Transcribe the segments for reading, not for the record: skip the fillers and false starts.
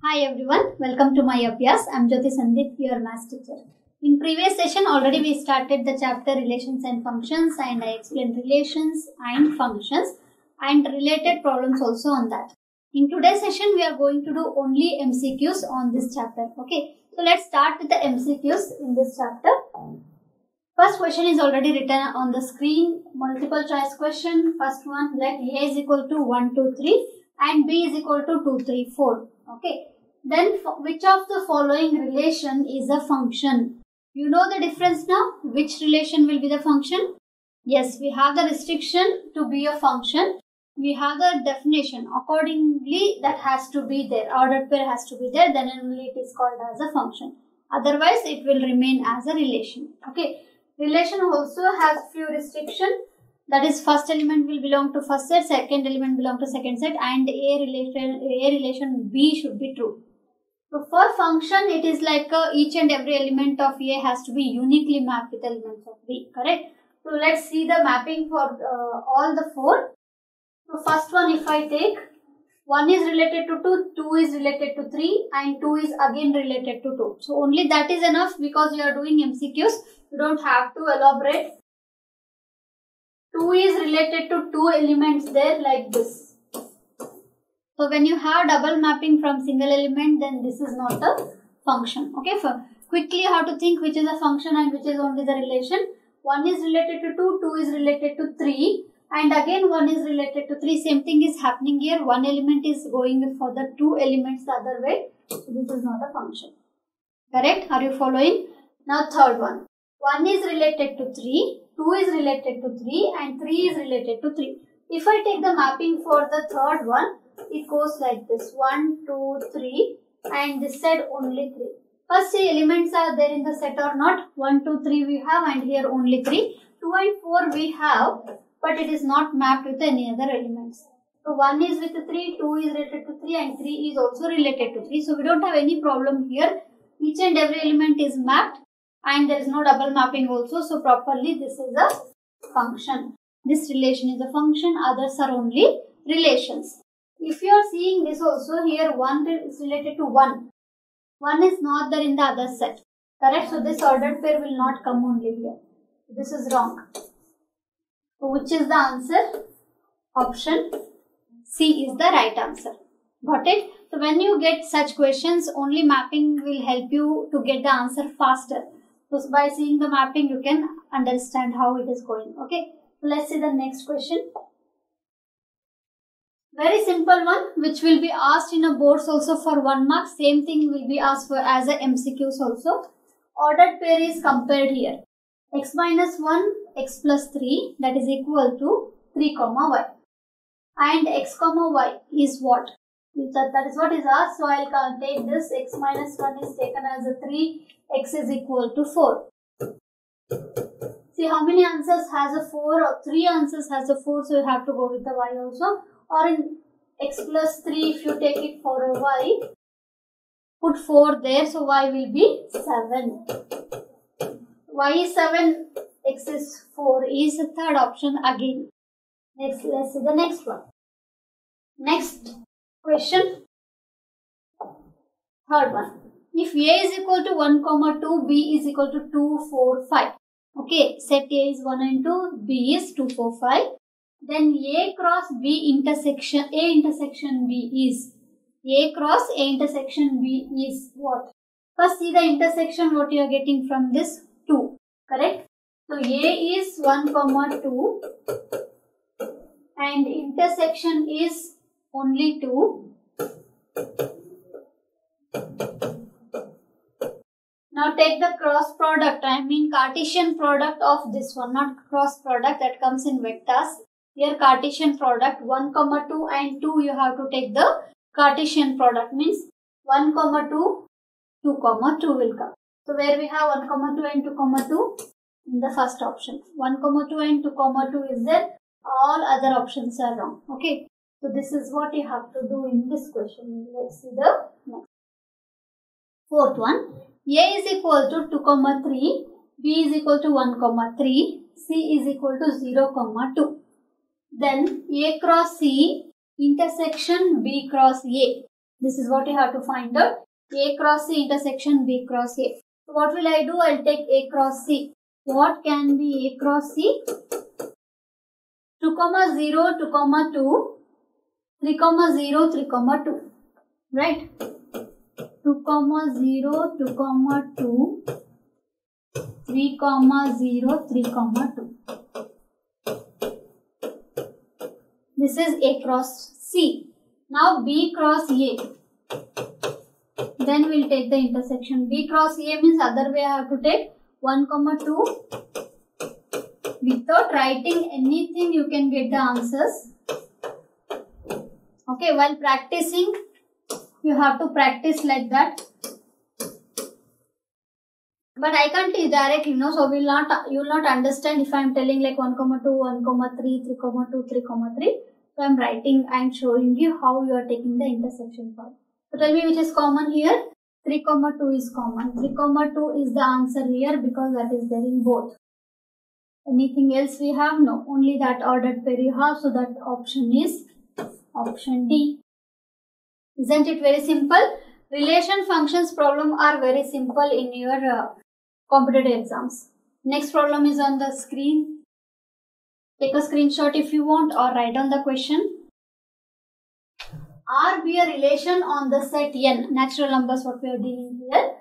Hi everyone, welcome to my Abhyas. I'm Jyoti Sandeep, your maths teacher. In previous session already we started the chapter relations and functions, and I explained relations and functions and related problems also on that. In today's session we are going to do only MCQs on this chapter. Okay, so let's start with the MCQs in this chapter. First question is already written on the screen. Multiple choice question. First one, let A is equal to 1, 2, 3 and B is equal to 2, 3, 4. Okay. Then which of the following relation is a function? You know the difference now? Which relation will be the function? Yes, we have the restriction to be a function. We have the definition. Accordingly, that has to be there. Ordered pair has to be there. Then only it is called as a function. Otherwise, it will remain as a relation. Okay. Relation also has few restrictions. That is, first element will belong to first set, second element belong to second set, and A relation B should be true. So for function, it is like each and every element of A has to be uniquely mapped with elements of B, correct? So let's see the mapping for all the four. So first one, if I take 1 is related to 2, 2 is related to 3 and 2 is again related to 2. So only that is enough because you are doing MCQs. You don't have to elaborate. 2 is related to 2 elements there like this. So when you have double mapping from single element, then this is not a function. Okay, for quickly how to think which is a function and which is only the relation. 1 is related to 2, 2 is related to 3 and again 1 is related to 3. Same thing is happening here. One element is going for the 2 elements the other way. So this is not a function. Correct? Are you following? Now third one. 1 is related to 3, 2 is related to 3 and 3 is related to 3. If I take the mapping for the third one, it goes like this. 1, 2, 3 and this side only 3. First see elements are there in the set or not. 1, 2, 3 we have and here only 3. 2 and 4 we have but it is not mapped with any other elements. So 1 is with 3, 2 is related to 3 and 3 is also related to 3. So we don't have any problem here. Each and every element is mapped and there is no double mapping also. So properly this is a function. This relation is a function. Others are only relations. If you are seeing this also, here 1 is related to 1. 1 is not there in the other set. Correct? So this ordered pair will not come only here. This is wrong. So which is the answer? Option C is the right answer. Got it? So when you get such questions, only mapping will help you to get the answer faster. So by seeing the mapping, you can understand how it is going. Okay. So let's see the next question. Very simple one, which will be asked in a boards also for 1 mark. Same thing will be asked for as a MCQs also. Ordered pair is compared here. X minus 1, x plus 3, that is equal to 3 comma y. And x comma y is what? That is what is asked. So I'll take this. X minus 1 is taken as a 3. X is equal to 4. See how many answers has a 4 or 3 answers has a 4. So you have to go with the y also. Or in x plus 3, if you take it for a y, put 4 there, so y will be 7. Y is 7, x is 4 is the third option again. Next, let's see the next one. Next question. Third one. If A is equal to 1, 2, B is equal to 2, 4, 5. Okay, set A is 1 and 2, B is 2, 4, 5. Then A cross B intersection, A intersection B is, A cross A intersection B is what? First see the intersection what you are getting from this 2, correct? So A is 1, 2 and intersection is only 2. Now take the cross product, I mean Cartesian product of this one, not cross product that comes in vectors. Here Cartesian product 1, 2 and 2 you have to take the Cartesian product, means 1, 2, 2, 2 will come. So where we have 1, 2 and 2, 2 in the first option. 1, 2 and 2, 2 is there. All other options are wrong. Okay. So this is what you have to do in this question. Let's see the next. Fourth one. A is equal to 2, 3. B is equal to 1, 3. C is equal to 0, 2. Then A cross C intersection B cross A. This is what you have to find out. A cross C intersection B cross A. So what will I do? I'll take A cross C. What can be A cross C? 2, 0, 2, 2, 3, 0, 3, 2. Right? 2, 0, 2, 2, 3, 0, 3, 2. This is A cross C. Now B cross A. Then we'll take the intersection. B cross A means other way I have to take 1, 2. Without writing anything, you can get the answers. Okay, while practicing, you have to practice like that. But I can't teach directly, no. So you will not understand if I am telling like 1, 2, 1, 3, 3, 2, 3, 3. So I am writing and showing you how you are taking the intersection part. So tell me which is common here. 3, 2 is common. 3, 2 is the answer here because that is there in both. Anything else we have? No. Only that ordered pair you have. So that option is option D. Isn't it very simple? Relation functions problem are very simple in your competitive exams. Next problem is on the screen. Take a screenshot if you want or write down the question. R be a relation on the set N, natural numbers what we are dealing here,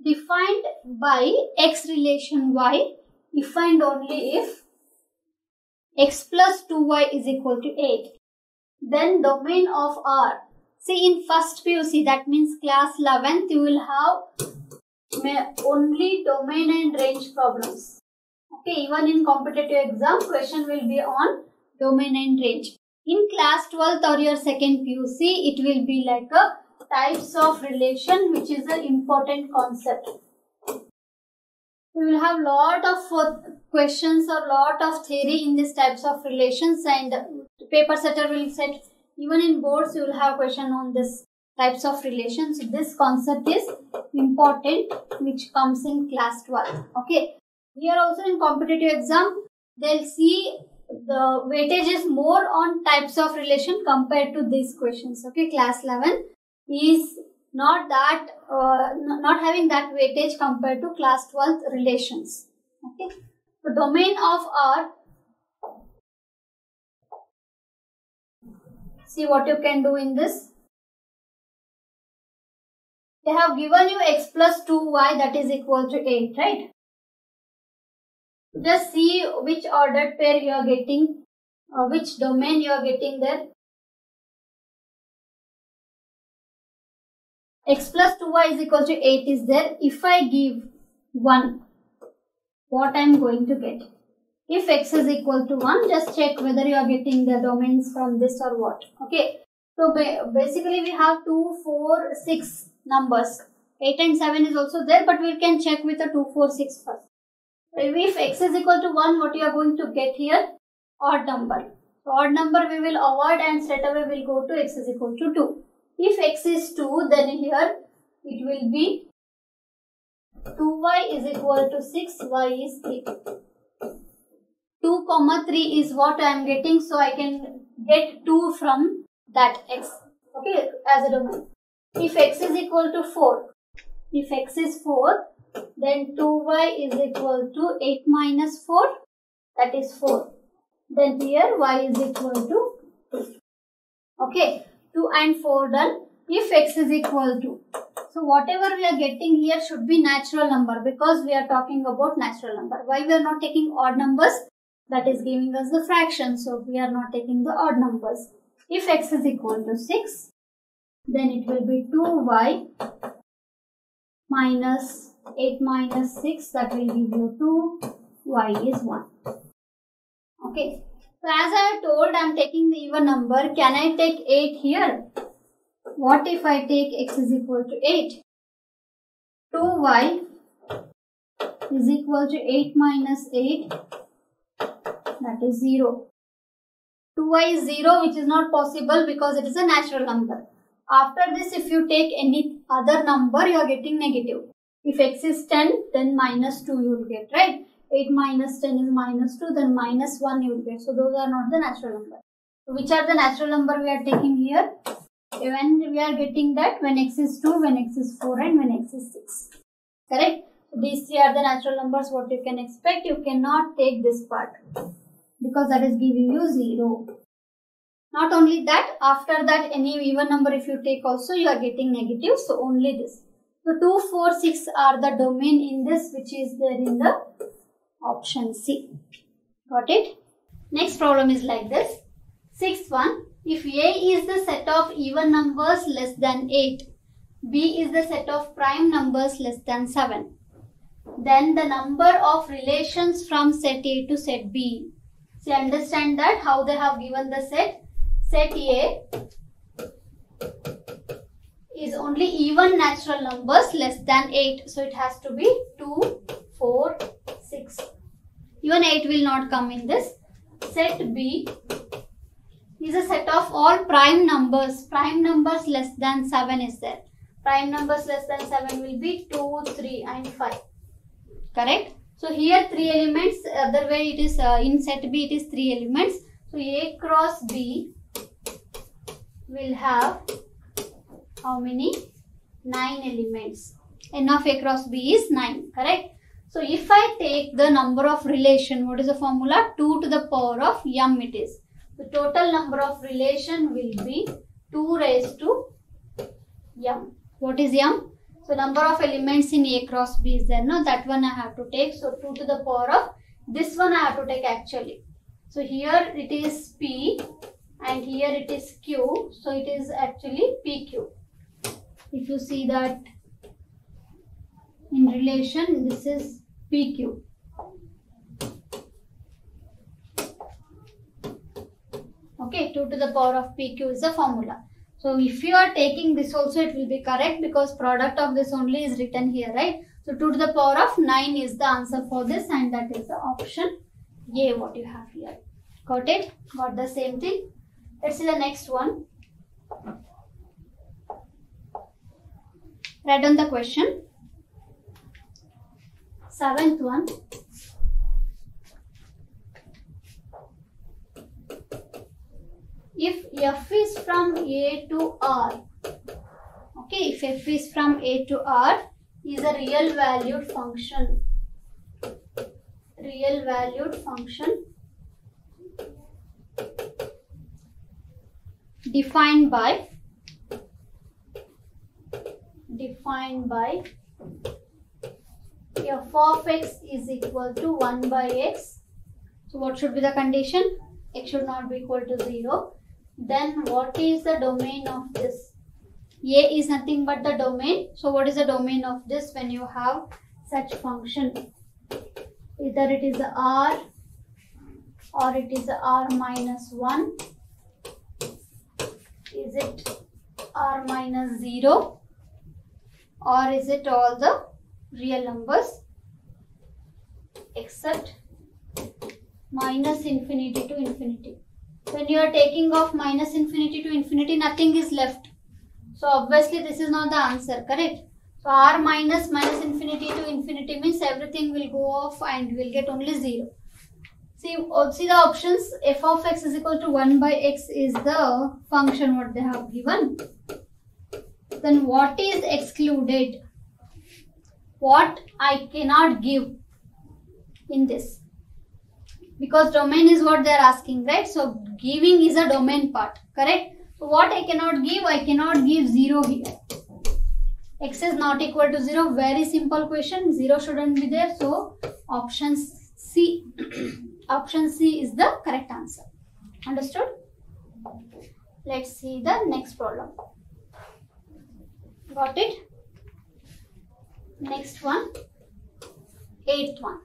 defined by X relation Y, defined only if X plus 2Y is equal to 8. Then domain of R. See in first PUC, that means class 11th, you will have only domain and range problems. Okay, even in competitive exam, question will be on domain and range. In class 12th or your second PUC, it will be like a types of relation, which is an important concept. We will have lot of questions or lot of theory in these types of relations, and paper setter will set. Even in boards, you will have question on this types of relations. This concept is important, which comes in class 12. Okay. Here also in competitive exam, they'll see the weightage is more on types of relation compared to these questions. Okay. Class 11 is not that, not having that weightage compared to class 12 relations. Okay. The domain of R. See what you can do in this. They have given you X plus 2Y that is equal to 8, right? Just see which ordered pair you are getting, which domain you are getting there. X plus 2Y is equal to 8 is there. If I give 1, what I am going to get? If X is equal to 1, just check whether you are getting the domains from this or what. Okay. So basically we have 2, 4, 6 numbers. 8 and 7 is also there, but we can check with the 2, 4, 6 first. If X is equal to 1, what you are going to get here? Odd number. So odd number we will avoid and straight away we will go to X is equal to 2. If X is 2, then here it will be 2Y is equal to 6, Y is 3. 2, 3 is what I am getting, so I can get 2 from that X, okay, as a domain. If X is equal to 4, if X is 4, then 2Y is equal to 8 minus 4, that is 4. Then here Y is equal to 2. Okay, 2 and 4 done. If X is equal to, so whatever we are getting here should be natural number, because we are talking about natural number. Why we are not taking odd numbers? That is giving us the fraction, so we are not taking the odd numbers. If X is equal to 6, then it will be 2Y minus 8 minus 6, that will give you 2, Y is 1. Okay, so as I have told, I am taking the even number. Can I take 8 here? What if I take X is equal to 8? 2Y is equal to 8 minus 8, that is 0. 2Y is 0, which is not possible because it is a natural number. After this, if you take any other number, you are getting negative. If X is 10, then minus 2 you will get, right? 8 minus 10 is minus 2, then minus 1 you will get. So those are not the natural number. So which are the natural number we are taking here? when we are getting that when x is 2, when x is 4 and when x is 6. Correct? So these three are the natural numbers what you can expect. You cannot take this part because that is giving you 0. Not only that, after that any even number if you take also you are getting negative. So only this. So 2, 4, 6 are the domain in this which is there in the option C. Got it? Next problem is like this. Sixth one. If A is the set of even numbers less than 8, B is the set of prime numbers less than 7, then the number of relations from set A to set B. So understand that how they have given the set. Set A is only even natural numbers less than 8. So it has to be 2, 4, 6. Even 8 will not come in this. Set B is a set of all prime numbers. Prime numbers less than 7 is there. Prime numbers less than 7 will be 2, 3 and 5. Correct? So here 3 elements. Other way it is in set B it is 3 elements. So A cross B will have how many? 9 elements. N of A cross B is 9. Correct? So if I take the number of relation, what is the formula? 2 to the power of m it is. The total number of relation will be 2 raised to m. What is m? So number of elements in A cross B is there. No, that one I have to take. So 2 to the power of this one I have to take actually. So here it is P and here it is Q. So it is actually PQ. If you see that in relation, this is PQ. Okay, 2 to the power of PQ is the formula. So if you are taking this also it will be correct because product of this only is written here, right? So 2 to the power of 9 is the answer for this and that is the option A what you have here. Got it? Got the same thing? Let's see the next one. Write down the question. 7th one. If f is from A to R, okay, if f is from A to R is a real valued function, defined by f of x is equal to 1 by x. So what should be the condition? X should not be equal to 0. Then what is the domain of this? A is nothing but the domain. So what is the domain of this when you have such function? Either it is R or it is R minus 1. Is it R minus 0 or is it all the real numbers except minus infinity to infinity? When you are taking off minus infinity to infinity, nothing is left. So obviously this is not the answer, correct? So R minus infinity to infinity means everything will go off and we will get only 0. See the options. F of x is equal to 1 by x is the function what they have given. Then what is excluded? What I cannot give in this? Because domain is what they are asking, right? So giving is a domain part, correct? So what I cannot give 0 here. X is not equal to 0. Very simple question. 0 shouldn't be there. So option C. Option C is the correct answer. Understood? Let's see the next problem. Got it? Next one. 8th one.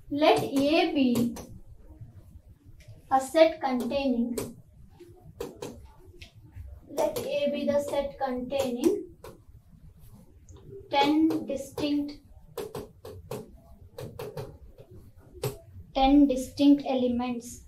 Let A be a set containing, let A be the set containing 10 distinct elements.